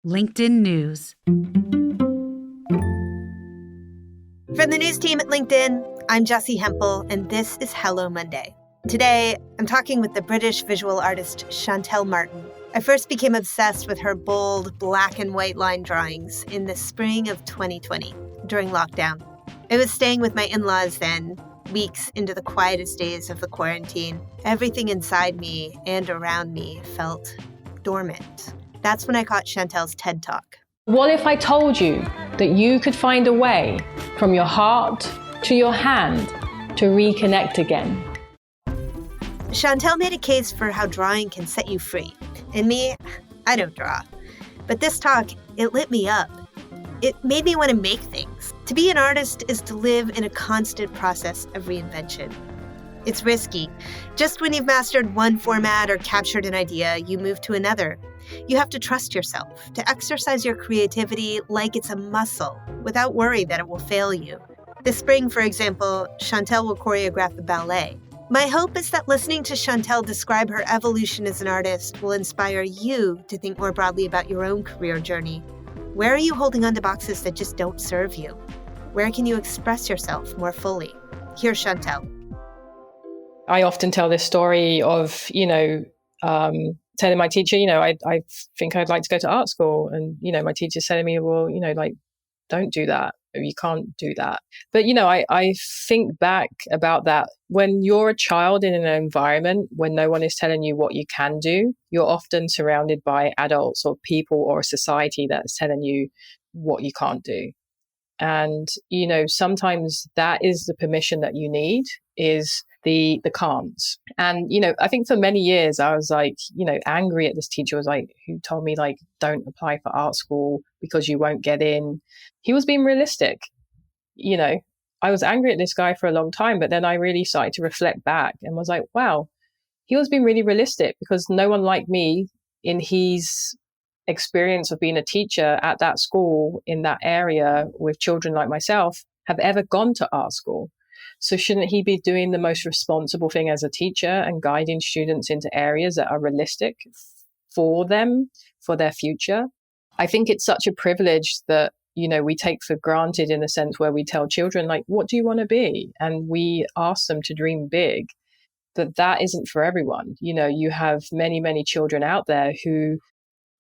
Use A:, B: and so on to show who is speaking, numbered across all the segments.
A: LinkedIn News.
B: From the news team at LinkedIn, I'm Jessie Hempel, and this is Hello Monday. Today, I'm talking with the British visual artist Shantell Martin. I first became obsessed with her bold black and white line drawings in the spring of 2020 during lockdown. I was staying with my in-laws then, weeks into the quietest days of the quarantine. Everything inside me and around me felt dormant. That's when I caught Shantell's TED Talk.
C: What if I told you that you could find a way from your heart to your hand to reconnect again?
B: Shantell made a case for how drawing can set you free. And me, I don't draw. But this talk, it lit me up. It made me want to make things. To be an artist is to live in a constant process of reinvention. It's risky. Just when you've mastered one format or captured an idea, you move to another. You have to trust yourself, to exercise your creativity like it's a muscle, without worry that it will fail you. This spring, for example, Shantell will choreograph a ballet. My hope is that listening to Shantell describe her evolution as an artist will inspire you to think more broadly about your own career journey. Where are you holding on to boxes that just don't serve you? Where can you express yourself more fully? Here's Shantell.
C: I often tell this story of, telling my teacher, I think I'd like to go to art school. And, my teacher's telling me, well, don't do that. You can't do that. But, I think back about that. When you're a child in an environment when no one is telling you what you can do, you're often surrounded by adults or people or a society that's telling you what you can't do. And, sometimes that is the permission that you need, is the can'ts. And, I think for many years I was angry at this teacher who told me don't apply for art school because you won't get in. He was being realistic. I was angry at this guy for a long time, but then I really started to reflect back and was like, wow, he was being really realistic, because no one like me in his experience of being a teacher at that school in that area with children like myself have ever gone to art school. So shouldn't he be doing the most responsible thing as a teacher and guiding students into areas that are realistic for them, for their future? I think it's such a privilege that, we take for granted, in a sense where we tell children, what do you want to be? And we ask them to dream big. But that isn't for everyone. You have many, many children out there who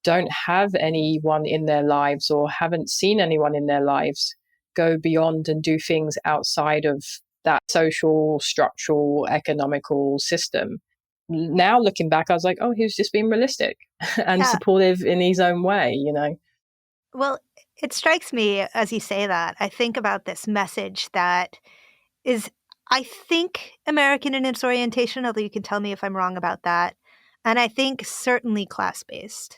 C: don't have anyone in their lives or haven't seen anyone in their lives go beyond and do things outside of that social, structural, economical system. Now looking back, I was like, oh, he was just being realistic and supportive in his own way,
B: Well, it strikes me as you say that, I think about this message that is, I think, American in its orientation, although you can tell me if I'm wrong about that. And I think certainly class-based.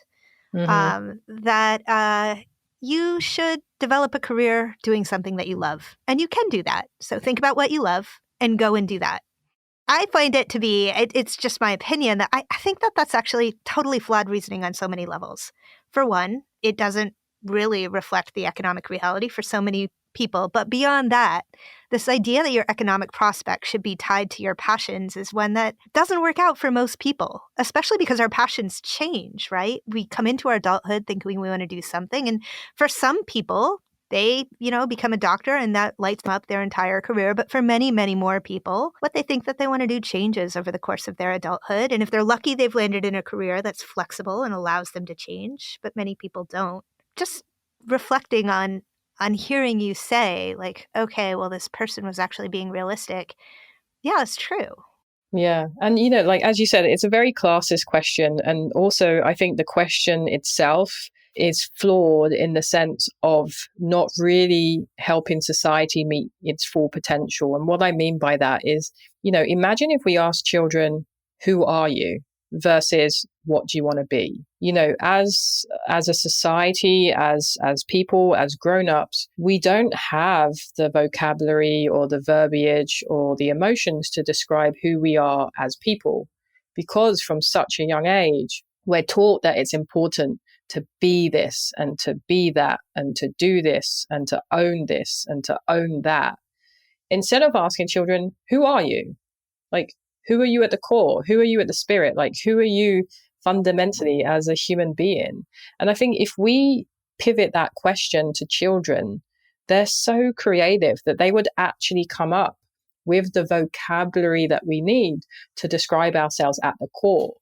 B: That you should develop a career doing something that you love. And you can do that. So think about what you love and go and do that. I find it to be, it's just my opinion, that I think that that's actually totally flawed reasoning on so many levels. For one, it doesn't really reflect the economic reality for so many people. But beyond that, this idea that your economic prospects should be tied to your passions is one that doesn't work out for most people, especially because our passions change, right? We come into our adulthood thinking we want to do something. And for some people, they, become a doctor and that lights them up their entire career. But for many, many more people, what they think that they want to do changes over the course of their adulthood. And if they're lucky, they've landed in a career that's flexible and allows them to change. But many people don't. Just reflecting on hearing you say, okay, well, this person was actually being realistic. Yeah, it's true.
C: Yeah. And, as you said, it's a very classist question. And also, I think the question itself is flawed in the sense of not really helping society meet its full potential. And what I mean by that is, imagine if we asked children, who are you? Versus what do you want to be? As a society, as people, as grown-ups, we don't have the vocabulary or the verbiage or the emotions to describe who we are as people, because from such a young age, we're taught that it's important to be this and to be that and to do this and to own this and to own that. Instead of asking children, who are you? Who are you at the core? Who are you at the spirit? Who are you fundamentally as a human being? And I think if we pivot that question to children, they're so creative that they would actually come up with the vocabulary that we need to describe ourselves at the core.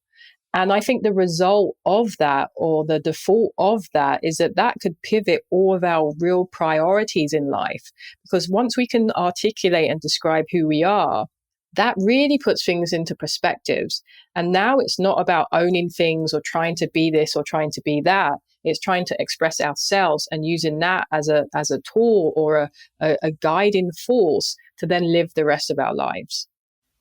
C: And I think the result of that, or the default of that, is that that could pivot all of our real priorities in life. Because once we can articulate and describe who we are, that really puts things into perspectives. And now it's not about owning things or trying to be this or trying to be that. It's trying to express ourselves and using that as a tool or a guiding force to then live the rest of our lives.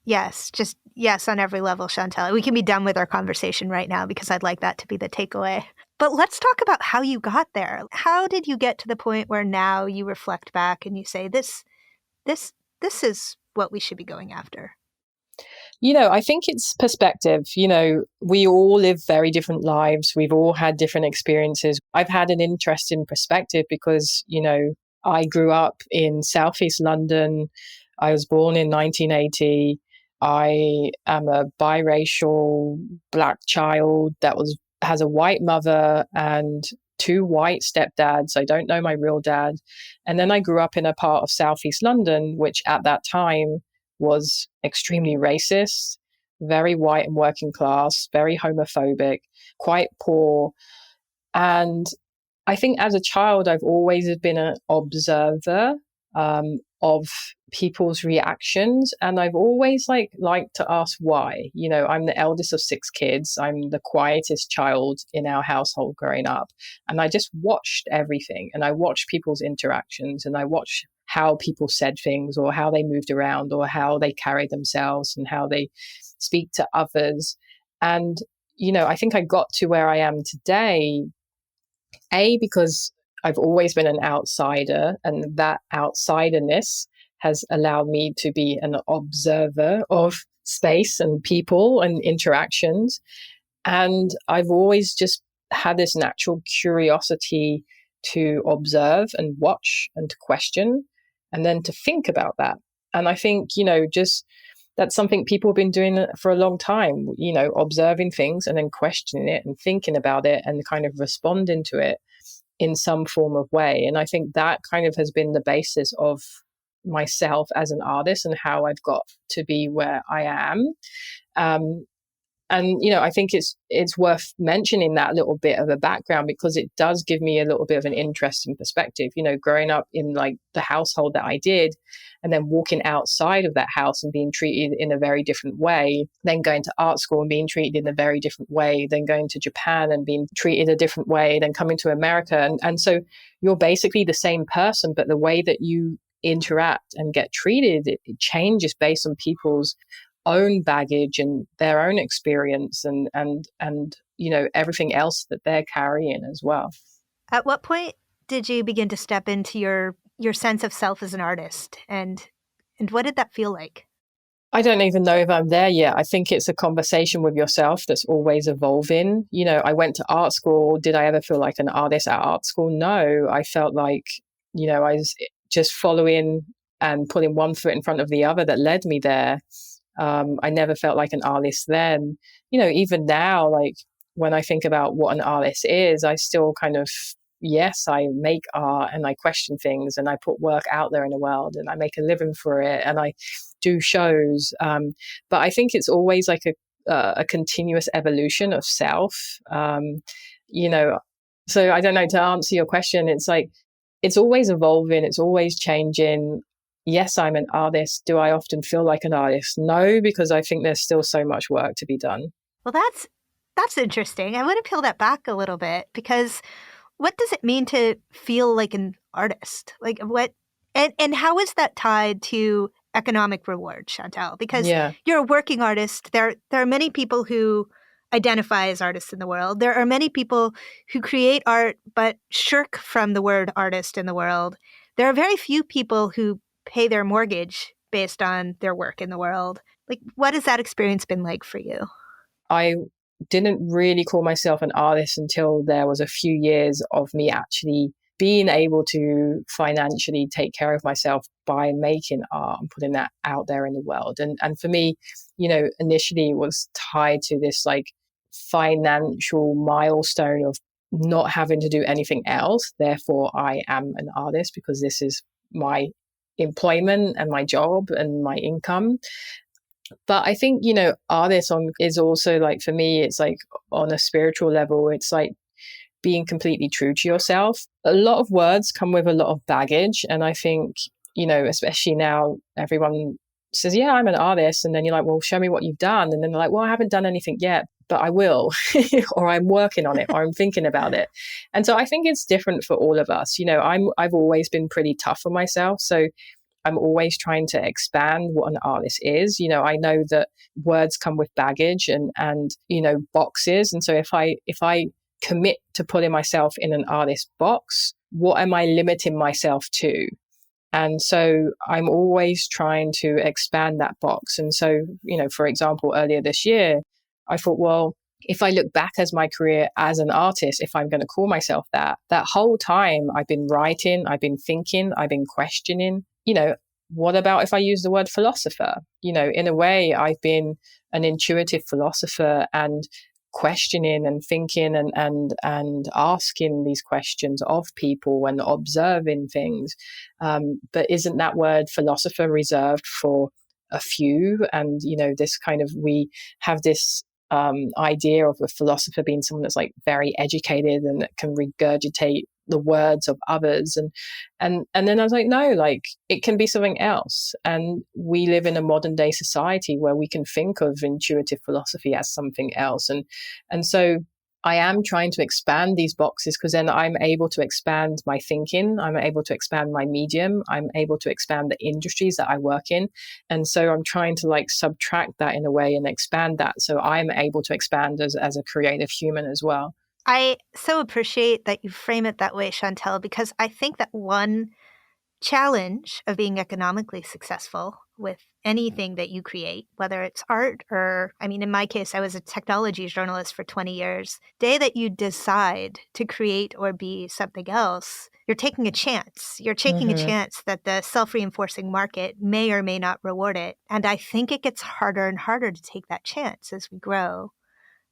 B: Yes, just yes on every level, Shantell. We can be done with our conversation right now because I'd like that to be the takeaway. But let's talk about how you got there. How did you get to the point where now you reflect back and you say, this is what we should be going after?
C: I think it's perspective. We all live very different lives. We've all had different experiences. I've had an interest in perspective because, I grew up in Southeast London. I was born in 1980. I am a biracial Black child that has a white mother and two white stepdads. I don't know my real dad. And then I grew up in a part of Southeast London, which at that time was extremely racist, very white and working class, very homophobic, quite poor. And I think as a child, I've always been an observer of people's reactions. And I've always liked to ask why. I'm the eldest of 6 kids. I'm the quietest child in our household growing up. And I just watched everything. And I watched people's interactions, and I watched how people said things or how they moved around or how they carried themselves and how they speak to others. And, I think I got to where I am today, because I've always been an outsider, and that outsiderness has allowed me to be an observer of space and people and interactions. And I've always just had this natural curiosity to observe and watch and to question and then to think about that. And I think, just that's something people have been doing for a long time, observing things and then questioning it and thinking about it and kind of responding to it in some form of way. And I think that kind of has been the basis of myself as an artist and how I've got to be where I am. And I think it's worth mentioning that little bit of a background because it does give me a little bit of an interesting perspective. Growing up in the household that I did, and then walking outside of that house and being treated in a very different way, then going to art school and being treated in a very different way, then going to Japan and being treated a different way, then coming to America. And so you're basically the same person, but the way that you interact and get treated, it changes based on people's own baggage and their own experience and everything else that they're carrying as well.
B: At what point did you begin to step into your sense of self as an artist, and what did that feel like?
C: I don't even know if I'm there yet. I think it's a conversation with yourself that's always evolving. I went to art school. Did I ever feel like an artist at art school? No, I felt like, I was just following and putting one foot in front of the other that led me there. I never felt like an artist then. Even now, when I think about what an artist is, I still kind of, yes, I make art and I question things and I put work out there in the world and I make a living for it and I do shows. But I think it's always like a continuous evolution of self. So I don't know, to answer your question, it's like, it's always evolving. It's always changing. Yes, I'm an artist. Do I often feel like an artist? No, because I think there's still so much work to be done.
B: Well, that's interesting. I want to peel that back a little bit because what does it mean to feel like an artist? Like what, and how is that tied to economic reward, Shantell? Because you're a working artist. There are many people who identify as artists in the world. There are many people who create art but shirk from the word artist in the world. There are very few people who pay their mortgage based on their work in the world. Like, what has that experience been like for you?
C: I didn't really call myself an artist until there was a few years of me actually being able to financially take care of myself by making art and putting that out there in the world. And for me, initially it was tied to this financial milestone of not having to do anything else. Therefore, I am an artist because this is my employment and my job and my income. But I think, artist is also like, for me, it's like on a spiritual level, it's like being completely true to yourself. A lot of words come with a lot of baggage. And I think, especially now, everyone says, yeah, I'm an artist. And then you're like, well, show me what you've done. And then they're like, well, I haven't done anything yet, but I will, or I'm working on it, or I'm thinking about it. And so I think it's different for all of us. I've always been pretty tough on myself. So I'm always trying to expand what an artist is. I know that words come with baggage and boxes. And so if I commit to putting myself in an artist box, what am I limiting myself to? And so I'm always trying to expand that box. And so, for example, earlier this year, I thought, well, if I look back as my career as an artist, if I'm going to call myself that whole time I've been writing, I've been thinking, I've been questioning, what about if I use the word philosopher? In a way, I've been an intuitive philosopher and questioning and thinking and asking these questions of people and observing things. But isn't that word philosopher reserved for a few? And, this kind of, we have this idea of a philosopher being someone that's like very educated and that can regurgitate the words of others. And then I was like, no, like it can be something else. And we live in a modern day society where we can think of intuitive philosophy as something else. And so I am trying to expand these boxes because then I'm able to expand my thinking. I'm able to expand my medium. I'm able to expand the industries that I work in. And so I'm trying to like subtract that in a way and expand that. So I'm able to expand as a creative human as well.
B: I so appreciate that you frame it that way, Shantell, because I think that one challenge of being economically successful with anything that you create, whether it's art or, in my case, I was a technology journalist for 20 years. The day that you decide to create or be something else, you're taking a chance. You're taking a chance that the self-reinforcing market may or may not reward it. And I think it gets harder and harder to take that chance as we grow.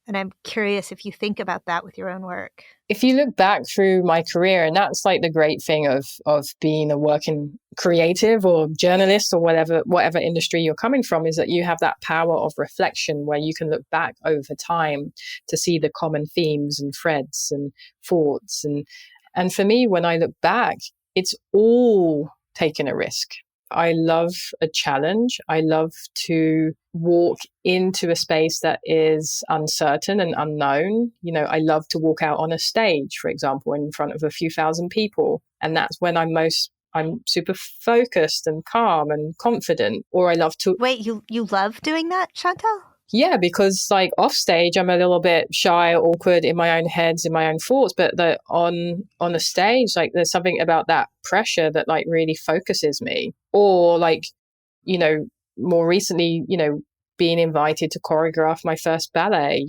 B: And I'm curious if you think about that with your own work.
C: If you look back through my career, and that's like the great thing of being a working creative or journalist or whatever industry you're coming from, is that you have that power of reflection where you can look back over time to see the common themes and threads and thoughts. And for me, when I look back, it's all taking a risk. I love a challenge. I love to walk into a space that is uncertain and unknown. I love to walk out on a stage, for example, in front of a few thousand people. And that's when I'm super focused and calm and confident. Or I love to...
B: Wait, you love doing that, Shantell?
C: Yeah, because like off stage, I'm a little bit shy, awkward in my own heads, in my own thoughts. But on a stage, like there's something about that pressure that like really focuses me. Or like, more recently, being invited to choreograph my first ballet,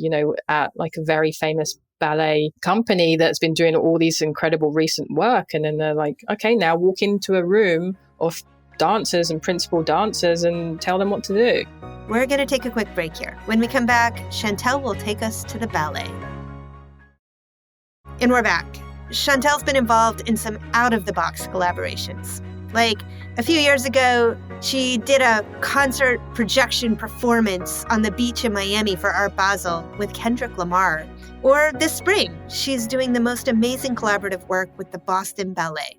C: at like a very famous ballet company that's been doing all these incredible recent work. And then they're like, okay, now walk into a room of dancers and principal dancers and tell them what to do.
B: We're going to take a quick break here. When we come back, Shantell will take us to the ballet. And we're back. Shantell's been involved in some out-of-the-box collaborations. Like, a few years ago, she did a concert projection performance on the beach in Miami for Art Basel with Kendrick Lamar. Or this spring, she's doing the most amazing collaborative work with the Boston Ballet.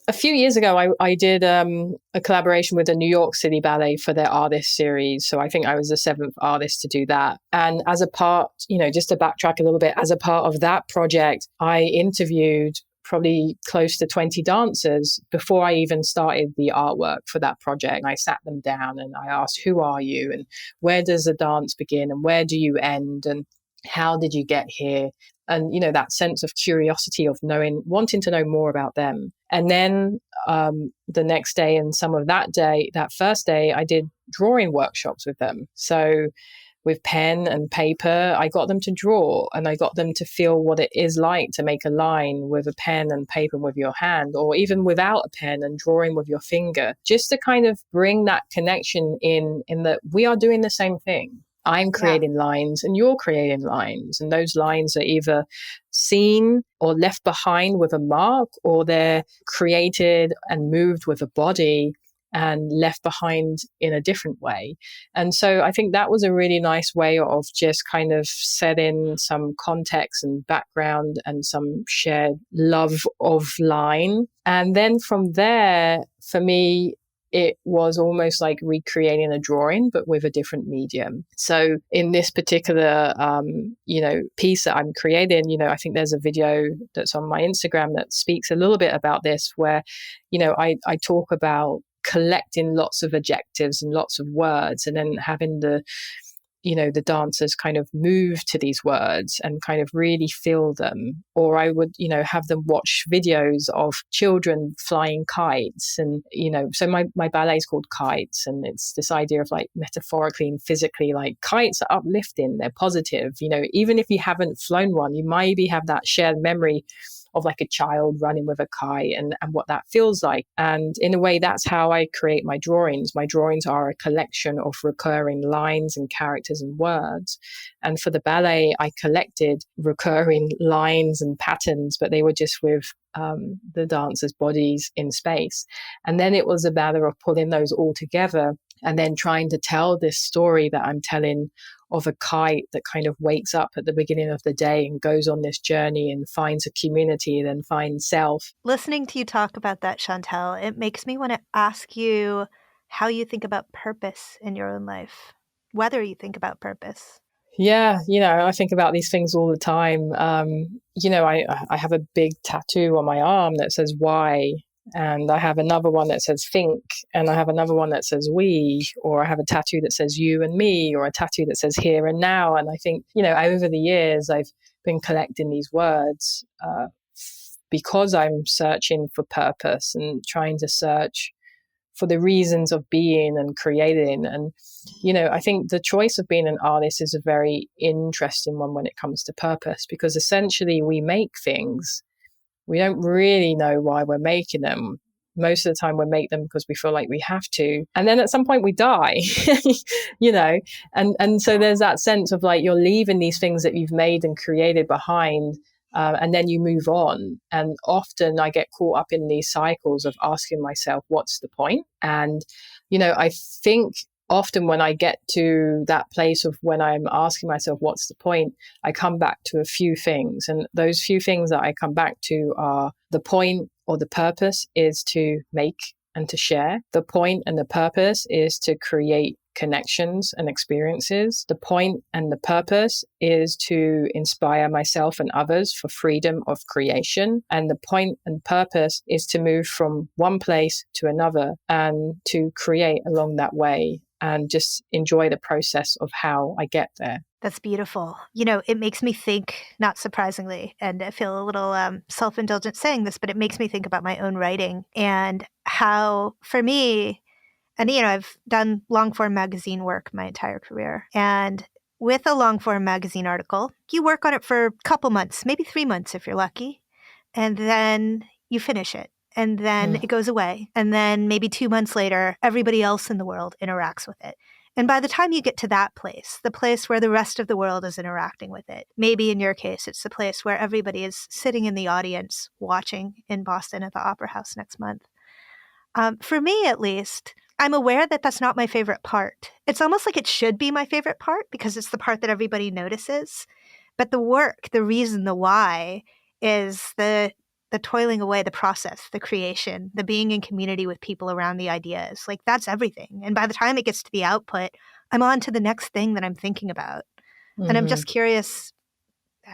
C: A few years ago, I did a collaboration with the New York City Ballet for their artist series. So I think I was the 7th artist to do that. And as a part, just to backtrack a little bit, as a part of that project, I interviewed probably close to 20 dancers before I even started the artwork for that project. And I sat them down and I asked, who are you? And where does the dance begin? And where do you end? And how did you get here? And, that sense of curiosity of wanting to know more about them. And then the next day and some of that first day, I did drawing workshops with them. So with pen and paper, I got them to draw and I got them to feel what it is like to make a line with a pen and paper with your hand, or even without a pen and drawing with your finger, just to kind of bring that connection in that we are doing the same thing. I'm creating lines and you're creating lines. And those lines are either seen or left behind with a mark, or they're created and moved with a body and left behind in a different way. And so I think that was a really nice way of just kind of setting some context and background and some shared love of line. And then from there, for me, it was almost like recreating a drawing, but with a different medium. So in this particular, piece that I'm creating, I think there's a video that's on my Instagram that speaks a little bit about this, where, I talk about collecting lots of adjectives and lots of words, and then having the dancers kind of move to these words and kind of really feel them. Or I would, have them watch videos of children flying kites. And, so my ballet is called Kites. And it's this idea of like metaphorically and physically, like kites are uplifting, they're positive. Even if you haven't flown one, you maybe have that shared memory of like a child running with a kite and what that feels like. And in a way, that's how I create my drawings. My drawings are a collection of recurring lines and characters and words. And for the ballet, I collected recurring lines and patterns, but they were just with the dancers' bodies in space. And then it was a matter of pulling those all together and then trying to tell this story that I'm telling of a kite that kind of wakes up at the beginning of the day and goes on this journey and finds a community and then finds self.
B: Listening to you talk about that, Shantell, it makes me want to ask you how you think about purpose in your own life, whether you think about purpose.
C: Yeah, I think about these things all the time. I have a big tattoo on my arm that says why. And I have another one that says think, and I have another one that says we, or I have a tattoo that says you and me, or a tattoo that says here and now. And I think, over the years, I've been collecting these words because I'm searching for purpose and trying to search for the reasons of being and creating. And, I think the choice of being an artist is a very interesting one when it comes to purpose, because essentially we make things. We don't really know why we're making them. Most of the time we make them because we feel like we have to. And then at some point we die, and so there's that sense of like you're leaving these things that you've made and created behind, and then you move on. And often I get caught up in these cycles of asking myself, what's the point? And, I think often when I get to that place of when I'm asking myself, what's the point? I come back to a few things. And those few things that I come back to are the point or the purpose is to make and to share. The point and the purpose is to create connections and experiences. The point and the purpose is to inspire myself and others for freedom of creation. And the point and purpose is to move from one place to another and to create along that way and just enjoy the process of how I get there.
B: That's beautiful. It makes me think, not surprisingly, and I feel a little self-indulgent saying this, but it makes me think about my own writing and how, for me, and, I've done long-form magazine work my entire career. And with a long-form magazine article, you work on it for a couple months, maybe 3 months if you're lucky, and then you finish it. And then it goes away. And then maybe 2 months later, everybody else in the world interacts with it. And by the time you get to that place, the place where the rest of the world is interacting with it, maybe in your case, it's the place where everybody is sitting in the audience watching in Boston at the Opera House next month. For me, at least, I'm aware that that's not my favorite part. It's almost like it should be my favorite part because it's the part that everybody notices. But the work, the reason, the why is the toiling away, the process, the creation, the being in community with people around the ideas. Like that's everything. And by the time it gets to the output, I'm on to the next thing that I'm thinking about. Mm-hmm. And I'm just curious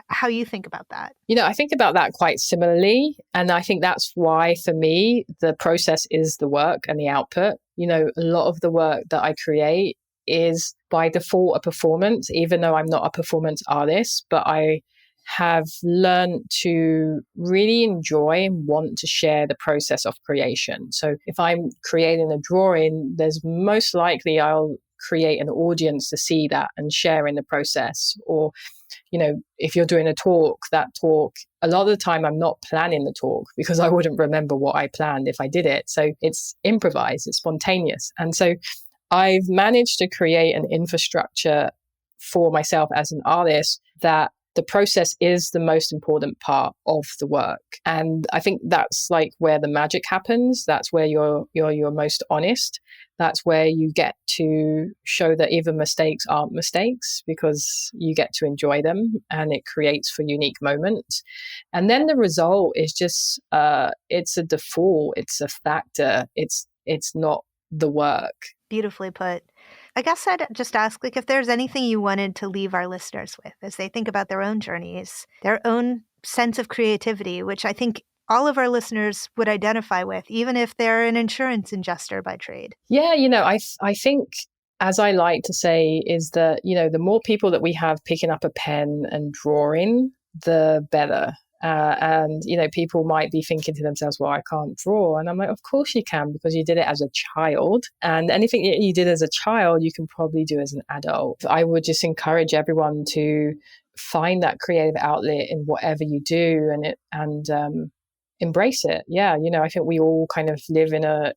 B: how you think about that.
C: I think about that quite similarly. And I think that's why, for me, the process is the work and the output. A lot of the work that I create is by default a performance, even though I'm not a performance artist, but I have learned to really enjoy and want to share the process of creation. So if I'm creating a drawing, there's most likely I'll create an audience to see that and share in the process. Or, if you're doing a talk, that talk, a lot of the time I'm not planning the talk because I wouldn't remember what I planned if I did it. So it's improvised, it's spontaneous. And so I've managed to create an infrastructure for myself as an artist that the process is the most important part of the work. And I think that's like where the magic happens. That's where you're most honest. That's where you get to show that even mistakes aren't mistakes, because you get to enjoy them and it creates for unique moments. And then the result is just, it's a default, it's a factor. It's not the work.
B: Beautifully put. I guess I'd just ask, like, if there's anything you wanted to leave our listeners with as they think about their own journeys, their own sense of creativity, which I think all of our listeners would identify with, even if they're an insurance adjuster by trade.
C: Yeah, I think, as I like to say, is that, the more people that we have picking up a pen and drawing, the better. And, people might be thinking to themselves, well, I can't draw. And I'm like, of course you can, because you did it as a child. And anything that you did as a child, you can probably do as an adult. I would just encourage everyone to find that creative outlet in whatever you do and embrace it. Yeah, I think we all kind of live in a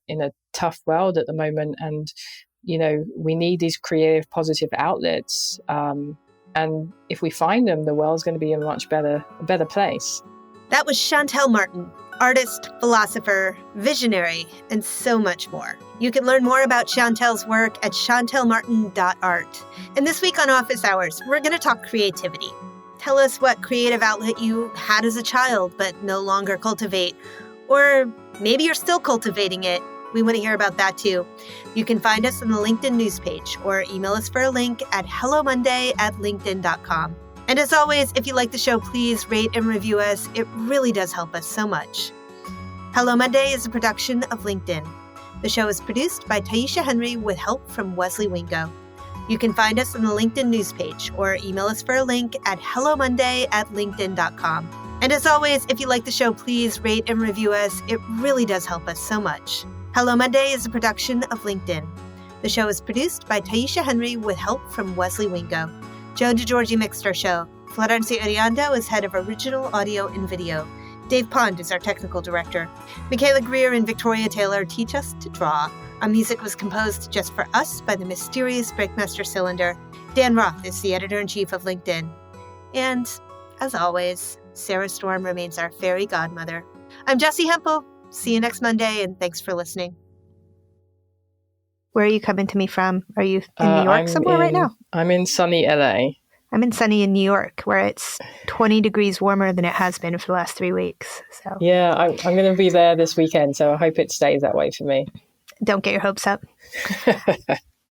C: tough world at the moment. And, we need these creative, positive outlets. And if we find them, the world's going to be a much better place.
B: That was Shantell Martin, artist, philosopher, visionary, and so much more. You can learn more about Shantell's work at shantellmartin.art. And this week on Office Hours, we're going to talk creativity. Tell us what creative outlet you had as a child but no longer cultivate. Or maybe you're still cultivating it. We want to hear about that too. You can find us on the LinkedIn news page or email us for a link at hellomonday@linkedin.com. And as always, if you like the show, please rate and review us. It really does help us so much. Hello Monday is a production of LinkedIn. The show is produced by Taisha Henry with help from Wesley Wingo. You can find us on the LinkedIn news page or email us for a link at hellomonday@linkedin.com. And as always, if you like the show, please rate and review us. It really does help us so much. Hello Monday is a production of LinkedIn. The show is produced by Taisha Henry with help from Wesley Wingo. Joan DeGiorgi mixed our show. Florencia Uriando is head of original audio and video. Dave Pond is our technical director. Michaela Greer and Victoria Taylor teach us to draw. Our music was composed just for us by the mysterious Breakmaster Cylinder. Dan Roth is the editor-in-chief of LinkedIn. And, as always, Sarah Storm remains our fairy godmother. I'm Jessie Hempel. See you next Monday, and thanks for listening. Where are you coming to me from? Are you in New York somewhere right now?
C: I'm in sunny LA.
B: I'm in sunny in New York, where it's 20 degrees warmer than it has been for the last 3 weeks. So
C: yeah, I'm going to be there this weekend, so I hope it stays that way for me.
B: Don't get your hopes up.